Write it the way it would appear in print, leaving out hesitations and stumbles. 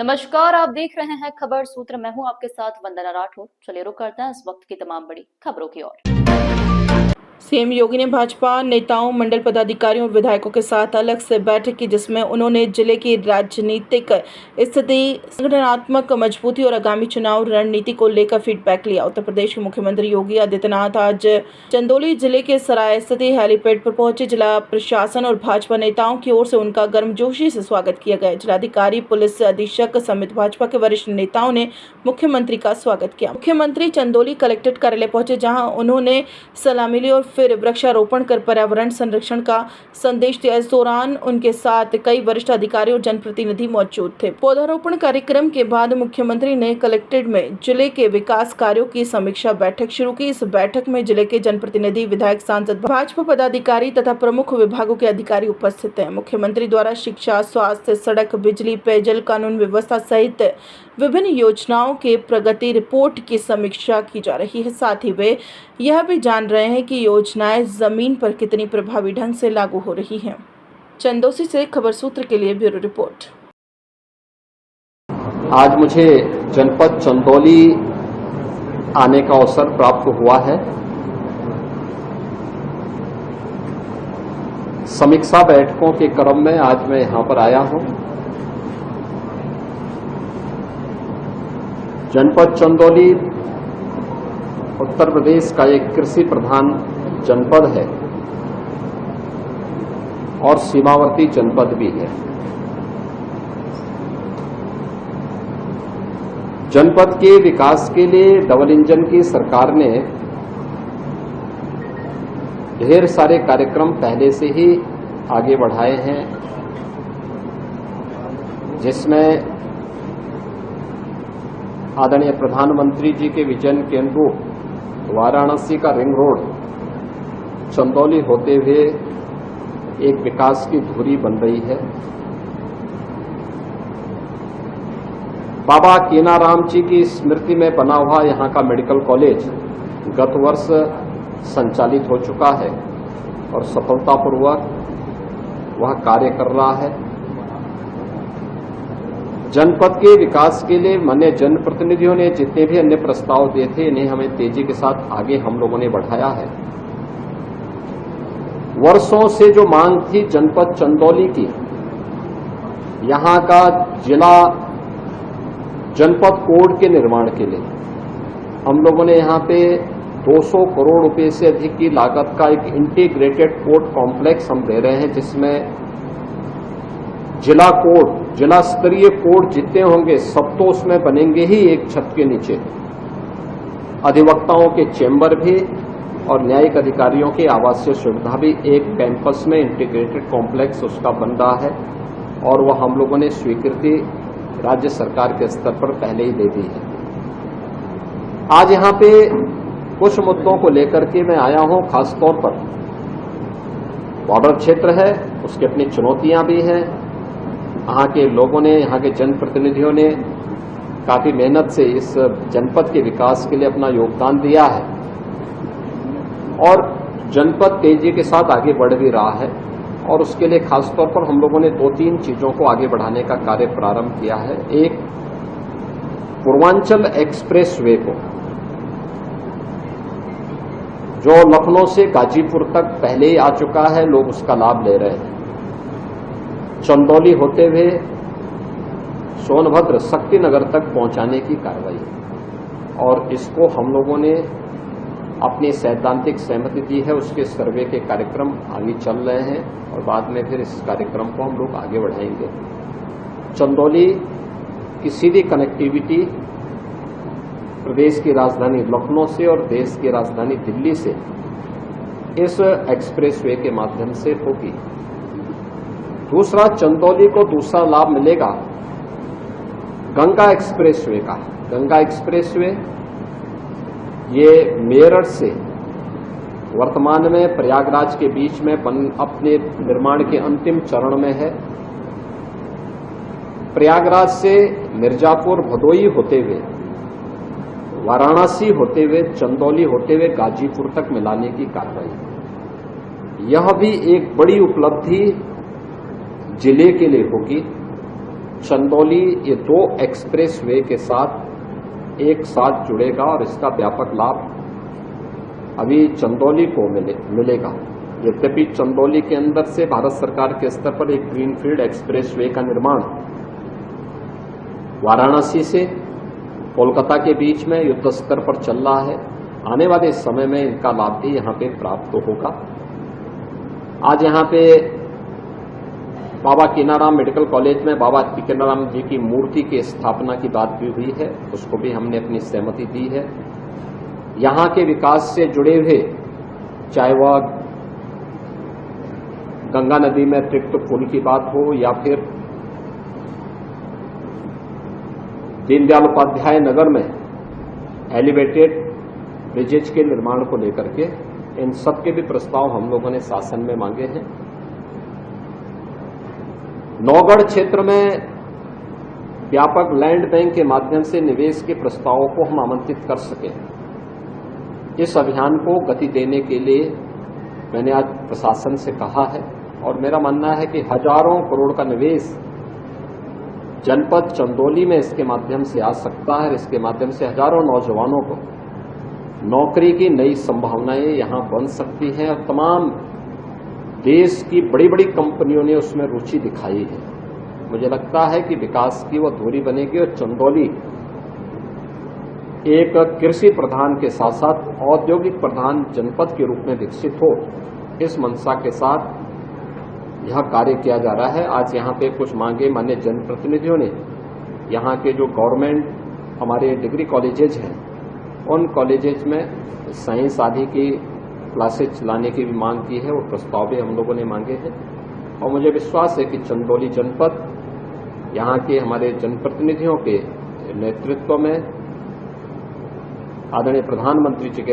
नमस्कार, आप देख रहे हैं खबर सूत्र। मैं हूं आपके साथ वंदना राठौर। चलिए रुक करते हैं इस वक्त की तमाम बड़ी खबरों की ओर। सीएम योगी ने भाजपा नेताओं, मंडल पदाधिकारियों और विधायकों के साथ अलग से बैठक की, जिसमें उन्होंने जिले की राजनीतिक स्थिति, संगठनात्मक मजबूती और आगामी चुनाव रणनीति को लेकर फीडबैक लिया। उत्तर प्रदेश के मुख्यमंत्री योगी आदित्यनाथ आज चंदौली जिले के सराय स्थित हेलीपैड पर पहुंचे। जिला प्रशासन और भाजपा नेताओं की ओर से उनका गर्मजोशी से स्वागत किया गया। जिलाधिकारी, पुलिस अधीक्षक समेत भाजपा के वरिष्ठ नेताओं ने मुख्यमंत्री का स्वागत किया। मुख्यमंत्री चंदौली कलेक्ट्रेट कार्यालय पहुंचे, जहां उन्होंने सलामी ली और फिर वृक्षारोपण कर पर्यावरण संरक्षण का संदेश दिया। इस दौरान उनके साथ कई वरिष्ठ अधिकारी और जनप्रतिनिधि मौजूद थे। पौधारोपण कार्यक्रम के बाद मुख्यमंत्री ने कलेक्ट्रेट में जिले के विकास कार्यों की समीक्षा बैठक शुरू की। इस बैठक में जिले के जनप्रतिनिधि, विधायक, सांसद, भाजपा पदाधिकारी तथा प्रमुख विभागों के अधिकारी उपस्थित हैं। मुख्यमंत्री द्वारा शिक्षा, स्वास्थ्य, सड़क, बिजली, पेयजल, कानून व्यवस्था सहित विभिन्न योजनाओं के प्रगति रिपोर्ट की समीक्षा की जा रही है। साथ ही वे यह भी जान रहे हैं कि योजनाएं जमीन पर कितनी प्रभावी ढंग से लागू हो रही हैं। चंदौसी से खबर सूत्र के लिए ब्यूरो रिपोर्ट। आज मुझे जनपद चंदौली आने का अवसर प्राप्त हुआ है। समीक्षा बैठकों के क्रम में आज मैं यहां पर आया हूं। जनपद चंदौली उत्तर प्रदेश का एक कृषि प्रधान जनपद है और सीमावर्ती जनपद भी है। जनपद के विकास के लिए डबल इंजन की सरकार ने ढेर सारे कार्यक्रम पहले से ही आगे बढ़ाए हैं, जिसमें आदरणीय प्रधानमंत्री जी के विजन के अनुरूप वाराणसी का रिंग रोड चंदौली होते हुए एक विकास की धुरी बन रही है। बाबा कीनाराम जी की स्मृति में बना हुआ यहां का मेडिकल कॉलेज गत वर्ष संचालित हो चुका है और सफलतापूर्वक वह कार्य कर रहा है। जनपद के विकास के लिए माननीय जनप्रतिनिधियों ने जितने भी अन्य प्रस्ताव दिए थे, इन्हें हमें तेजी के साथ आगे हम लोगों ने बढ़ाया है। वर्षों से जो मांग थी जनपद चंदौली की, यहां का जिला जनपद कोर्ट के निर्माण के लिए हम लोगों ने यहां पे 200 करोड़ रुपए से अधिक की लागत का एक इंटीग्रेटेड कोर्ट कॉम्प्लेक्स हम दे रहे हैं, जिसमें जिला कोर्ट, जिला स्तरीय कोर्ट जितने होंगे सब तो उसमें बनेंगे ही एक छत के नीचे। अधिवक्ताओं के चेंबर भी और न्यायिक अधिकारियों की आवासीय सुविधा भी एक कैंपस में इंटीग्रेटेड कॉम्प्लेक्स उसका बन रहा है और वह हम लोगों ने स्वीकृति राज्य सरकार के स्तर पर पहले ही दे दी है। आज यहां पे कुछ मुद्दों को लेकर के मैं आया हूं। खासतौर पर बॉर्डर क्षेत्र है, उसकी अपनी चुनौतियां भी हैं। यहाँ के लोगों ने, यहाँ के जनप्रतिनिधियों ने काफी मेहनत से इस जनपद के विकास के लिए अपना योगदान दिया है और जनपद तेजी के साथ आगे बढ़ भी रहा है और उसके लिए खासतौर पर हम लोगों ने 2-3 चीजों को आगे बढ़ाने का कार्य प्रारंभ किया है। एक, पूर्वांचल एक्सप्रेस वे को, जो लखनऊ से गाजीपुर तक पहले ही आ चुका है, लोग उसका लाभ ले रहे हैं। चंदौली होते हुए सोनभद्र, शक्तिनगर तक पहुंचाने की कार्रवाई और इसको हम लोगों ने अपनी सैद्धांतिक सहमति दी है। उसके सर्वे के कार्यक्रम आगे चल रहे हैं और बाद में फिर इस कार्यक्रम को हम लोग आगे बढ़ाएंगे। चंदौली की सीधी कनेक्टिविटी प्रदेश की राजधानी लखनऊ से और देश की राजधानी दिल्ली से इस एक्सप्रेसवे के माध्यम से होगी। दूसरा, चंदौली को दूसरा लाभ मिलेगा गंगा एक्सप्रेसवे का। गंगा एक्सप्रेसवे ये मेरठ से वर्तमान में प्रयागराज के बीच में अपने निर्माण के अंतिम चरण में है। प्रयागराज से मिर्जापुर, भदोई होते हुए, वाराणसी होते हुए, चंदौली होते हुए गाजीपुर तक मिलाने की कार्रवाई, यह भी एक बड़ी उपलब्धि जिले के लिए होगी चंदौली ये 2 एक्सप्रेस वे के साथ एक साथ जुड़ेगा और इसका व्यापक लाभ अभी चंदौली को मिलेगा। यद्यपि चंदौली के अंदर से भारत सरकार के स्तर पर एक ग्रीनफील्ड एक्सप्रेस वे का निर्माण वाराणसी से कोलकाता के बीच में युद्ध स्तर पर चल रहा है। आने वाले समय में इनका लाभ भी यहाँ पे प्राप्त होगा। आज यहाँ पे बाबा कीनाराम मेडिकल कॉलेज में बाबा कीनाराम जी की मूर्ति की स्थापना की बात भी हुई है, उसको भी हमने अपनी सहमति दी है। यहाँ के विकास से जुड़े हुए चाहे वह गंगा नदी में अतिरिक्त पुल की बात हो या फिर दीनदयाल उपाध्याय नगर में एलिवेटेड ब्रिजेज के निर्माण को लेकर के, इन सब के भी प्रस्ताव हम लोगों ने शासन में मांगे हैं। नौगढ़ क्षेत्र में व्यापक लैंड बैंक के माध्यम से निवेश के प्रस्तावों को हम आमंत्रित कर सकें, इस अभियान को गति देने के लिए मैंने आज प्रशासन से कहा है और मेरा मानना है कि हजारों करोड़ का निवेश जनपद चंदौली में इसके माध्यम से आ सकता है। इसके माध्यम से हजारों नौजवानों को नौकरी की नई संभावनाएं यहां बन सकती हैं और तमाम देश की बड़ी बड़ी कंपनियों ने उसमें रुचि दिखाई है। मुझे लगता है कि विकास की वो धुरी बनेगी और चंदौली एक कृषि प्रधान के साथ साथ औद्योगिक प्रधान जनपद के रूप में विकसित हो, इस मंशा के साथ यह कार्य किया जा रहा है। आज यहाँ पे कुछ मांगे मान्य जनप्रतिनिधियों ने यहाँ के जो गवर्नमेंट हमारे डिग्री कॉलेजेज हैं उन कॉलेजेज में साइंस आदि की क्लासेज चलाने की भी मांग की है, वो प्रस्ताव भी हम लोगों ने मांगे हैं। और मुझे विश्वास है कि चंदौली जनपद यहाँ के हमारे जनप्रतिनिधियों के नेतृत्व में आदरणीय प्रधानमंत्री जी के